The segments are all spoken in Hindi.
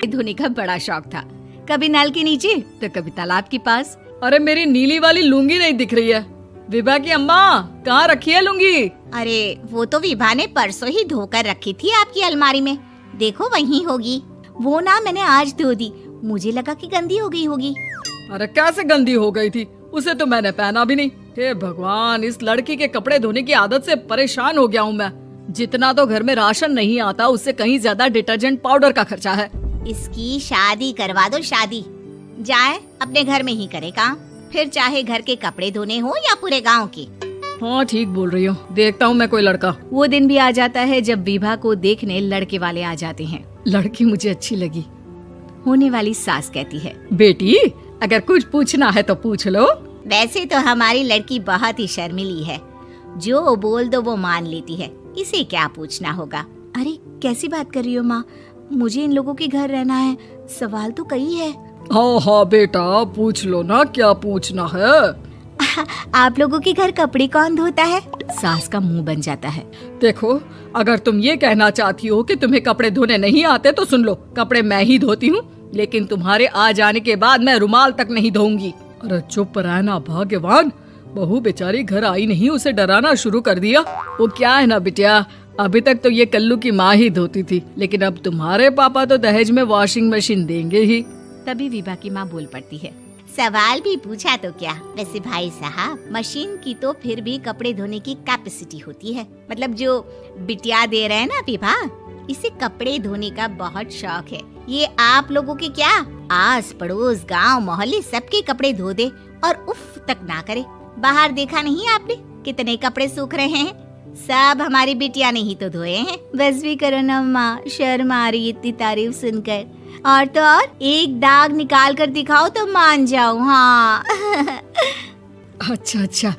धोने का बड़ा शौक था, कभी नल के नीचे तो कभी तालाब के पास। अरे मेरी नीली वाली लुंगी नहीं दिख रही है। विभा की अम्मा, कहाँ रखी है लुंगी? अरे वो तो विभा ने परसों ही धोकर रखी थी आपकी अलमारी में, देखो वहीं होगी। वो ना मैंने आज धो दी, मुझे लगा कि गंदी हो गई होगी। अरे कैसे गंदी हो गई थी, उसे तो मैंने पहना भी नहीं। हे भगवान, इस लड़की के कपड़े धोने की आदत से परेशान हो गया हूँ मैं। जितना तो घर में राशन नहीं आता, उससे कहीं ज्यादा डिटर्जेंट पाउडर का खर्चा है। इसकी शादी करवा दो, शादी जाए अपने घर में ही करे काम, फिर चाहे घर के कपड़े धोने हो या पूरे गांव के। हाँ ठीक बोल रही हो, देखता हूँ मैं कोई लड़का। वो दिन भी आ जाता है जब विभा को देखने लड़के वाले आ जाते हैं। लड़की मुझे अच्छी लगी। होने वाली सास कहती है, बेटी अगर कुछ पूछना है तो पूछ लो। वैसे तो हमारी लड़की बहुत ही शर्मीली है, जो बोल दो वो मान लेती है, इसे क्या पूछना होगा। अरे कैसी बात कर रही हो माँ, मुझे इन लोगों के घर रहना है, सवाल तो कई है। हाँ हाँ बेटा, पूछ लो ना, क्या पूछना है। आप लोगों के घर कपड़े कौन धोता है? सास का मुंह बन जाता है। देखो, अगर तुम ये कहना चाहती हो कि तुम्हें कपड़े धोने नहीं आते तो सुन लो, कपड़े मैं ही धोती हूँ, लेकिन तुम्हारे आ जाने के बाद मैं रुमाल तक नहीं धोऊंगी। अरे चुप रहना भगवान, बहू बेचारी घर आई नहीं, उसे डराना शुरू कर दिया। वो क्या है ना बिटिया, अभी तक तो ये कल्लू की माँ ही धोती थी, लेकिन अब तुम्हारे पापा तो दहेज में वॉशिंग मशीन देंगे ही। तभी विभा की माँ बोल पड़ती है, सवाल भी पूछा तो क्या। वैसे भाई साहब, मशीन की तो फिर भी कपड़े धोने की कैपेसिटी होती है, मतलब जो बिटिया दे रहे हैं ना विभा, इसे कपड़े धोने का बहुत शौक है। ये आप लोगों के क्या, आस पड़ोस गांव मोहल्ले सबके कपड़े धो दे और उफ तक ना करे। बाहर देखा नहीं आपने कितने कपड़े सूख रहे हैं, सब हमारी बिटिया ने ही तो धोए हैं। बस भी करो ना माँ, शर्म आ रही इतनी तारीफ सुनकर। और तो और एक दाग निकाल कर दिखाओ तो मान जाऊँ। हाँ अच्छा अच्छा,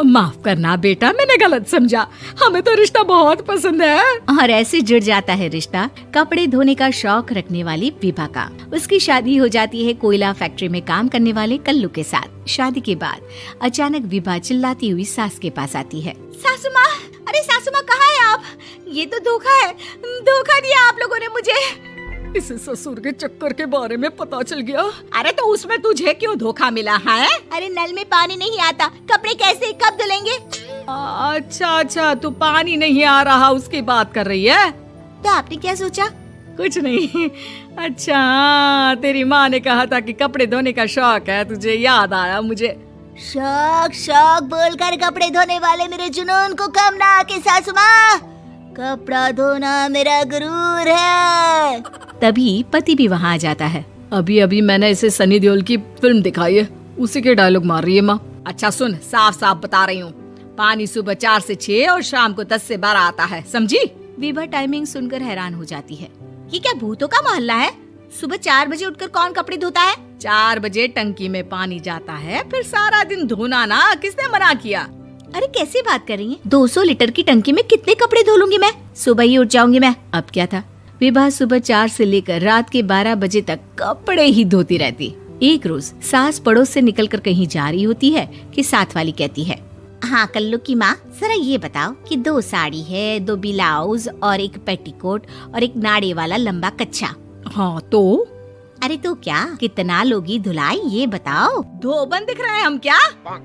माफ करना बेटा, मैंने गलत समझा, हमें तो रिश्ता बहुत पसंद है। और ऐसे जुड़ जाता है रिश्ता कपड़े धोने का शौक रखने वाली विभा का। उसकी शादी हो जाती है कोयला फैक्ट्री में काम करने वाले कल्लू के साथ। शादी के बाद अचानक विभा चिल्लाती हुई सास के पास आती है, सासू माँ, अरे सासू माँ कहाँ है आप? ये तो धोखा है, धोखा दिया आप लोगों ने मुझे। इसे ससुर के चक्कर के बारे में पता चल गया। अरे तो उसमें तुझे क्यों धोखा मिला है? अरे नल में पानी नहीं आता, कपड़े कैसे कब धुलेंगे? अच्छा अच्छा, तू पानी नहीं आ रहा उसकी बात कर रही है। तो आपने क्या सोचा? कुछ नहीं। अच्छा, तेरी माँ ने कहा था कि कपड़े धोने का शौक है तुझे, याद आया मुझे। शौक शौक बोलकर कपड़े धोने वाले मेरे जुनून को कम ना आके सासू माँ, कपड़ा धोना मेरा गुरूर है। तभी पति भी वहाँ आ जाता है। अभी अभी मैंने इसे सनी देओल की फिल्म दिखाई है, उसी के डायलॉग मार रही है माँ। अच्छा सुन, साफ साफ बता रही हूँ, पानी सुबह 4 से 6 और शाम को 10 से 12 आता है, समझी? विभा टाइमिंग सुनकर हैरान हो जाती है। ये क्या भूतों का मोहल्ला है? सुबह 4 बजे उठकर कौन कपड़े धोता है? 4 बजे टंकी में पानी जाता है, फिर सारा दिन धोना ना, किसने मना किया? अरे कैसी बात कर रही हैं? 200 लीटर की टंकी में कितने कपड़े धो लूंगी मैं, सुबह ही उठ जाऊंगी मैं। अब क्या था, विभा सुबह 4 से लेकर रात के 12 बजे तक कपड़े ही धोती रहती। एक रोज सास पड़ोस से निकलकर कहीं जा रही होती है कि साथ वाली कहती है, हाँ कल्लू की माँ, जरा ये बताओ कि 2 साड़ी है, 2 ब्लाउज और एक पेटीकोट और एक नाड़े वाला लंबा कच्छा। हाँ तो? अरे तो क्या, कितना लोगी धुलाई ये बताओ। धोबन दिख रहे हैं हम क्या?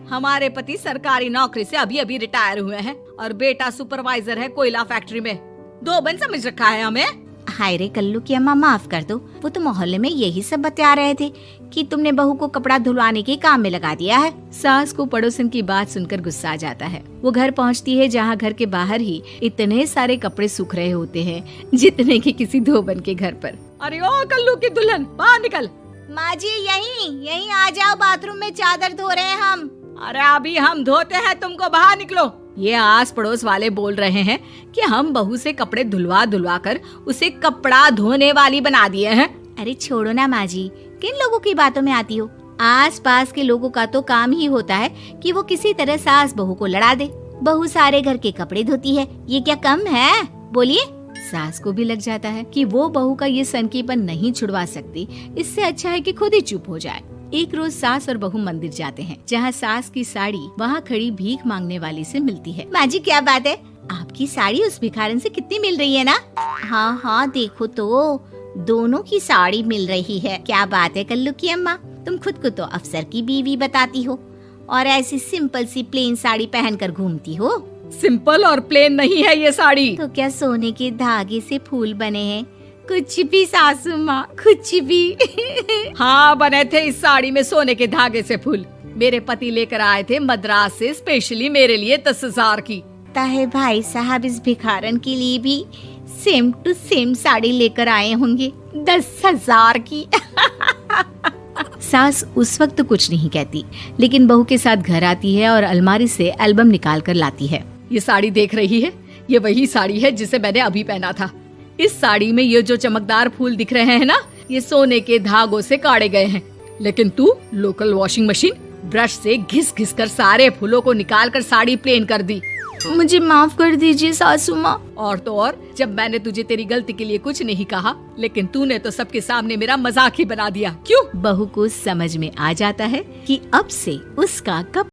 हमारे पति सरकारी नौकरी से अभी अभी रिटायर हुए हैं और बेटा सुपरवाइजर है कोयला फैक्ट्री में। धोबन समझ रखा है हमें। हाय रे कल्लू की अम्मा, माफ कर दो, वो तो मोहल्ले में यही सब बता रहे थे कि तुमने बहू को कपड़ा धुलवाने के काम में लगा दिया है। सास को पड़ोसन की बात सुनकर गुस्सा आ जाता है। वो घर पहुंचती है जहां घर के बाहर ही इतने सारे कपड़े सूख रहे होते हैं जितने कि किसी धोबन के घर पर। अरे ओ कल्लू की दुल्हन, बाहर निकल। माँ जी यहीं आ जाओ, बाथरूम में चादर धो रहे हैं हम। अरे अभी हम धोते हैं, तुमको बाहर निकलो। ये आस पड़ोस वाले बोल रहे हैं कि हम बहू से कपड़े धुलवा कर उसे कपड़ा धोने वाली बना दिए हैं। अरे छोड़ो ना माँ जी, किन लोगों की बातों में आती हो? आस पास के लोगों का तो काम ही होता है कि वो किसी तरह सास बहू को लड़ा दे। बहू सारे घर के कपड़े धोती है, ये क्या कम है? बोलिए। सास को भी लग जाता है कि वो बहू का ये सनकीपन नहीं छुड़वा सकती, इससे अच्छा है कि खुद ही चुप हो जाए। एक रोज सास और बहू मंदिर जाते हैं, जहाँ सास की साड़ी वहाँ खड़ी भीख मांगने वाली से मिलती है। माँ जी क्या बात है, आपकी साड़ी उस भिखारन से कितनी मिल रही है ना? हाँ हाँ देखो तो, दोनों की साड़ी मिल रही है। क्या बात है कल्लू की अम्मा, तुम खुद को तो अफसर की बीवी बताती हो और ऐसी सिंपल सी प्लेन साड़ी पहनकर घूमती हो। सिंपल और प्लेन नहीं है ये साड़ी। तो क्या सोने के धागे से फूल बने हैं? कुछ भी सासू माँ, कुछ भी। हाँ, बने थे इस साड़ी में सोने के धागे से फूल। मेरे पति लेकर आए थे मद्रास से स्पेशली मेरे लिए 10,000 की। ताहे भाई साहब इस भिखारन के लिए भी सेम टू सेम साड़ी लेकर आए होंगे 10,000 की। सास उस वक्त तो कुछ नहीं कहती, लेकिन बहू के साथ घर आती है और अलमारी से एल्बम निकाल कर लाती है। ये साड़ी देख रही है, ये वही साड़ी है जिसे मैंने अभी पहना था। इस साड़ी में ये जो चमकदार फूल दिख रहे हैं ना, ये सोने के धागों से काढ़े गए हैं। लेकिन तू लोकल वॉशिंग मशीन ब्रश से घिस घिस कर सारे फूलों को निकाल कर साड़ी प्लेन कर दी। मुझे माफ कर दीजिए सासू माँ। और तो और, जब मैंने तुझे तेरी गलती के लिए कुछ नहीं कहा, लेकिन तूने तो सबके सामने मेरा मजाक ही बना दिया। क्यों? बहू को समझ में आ जाता है कि अब से उसका कब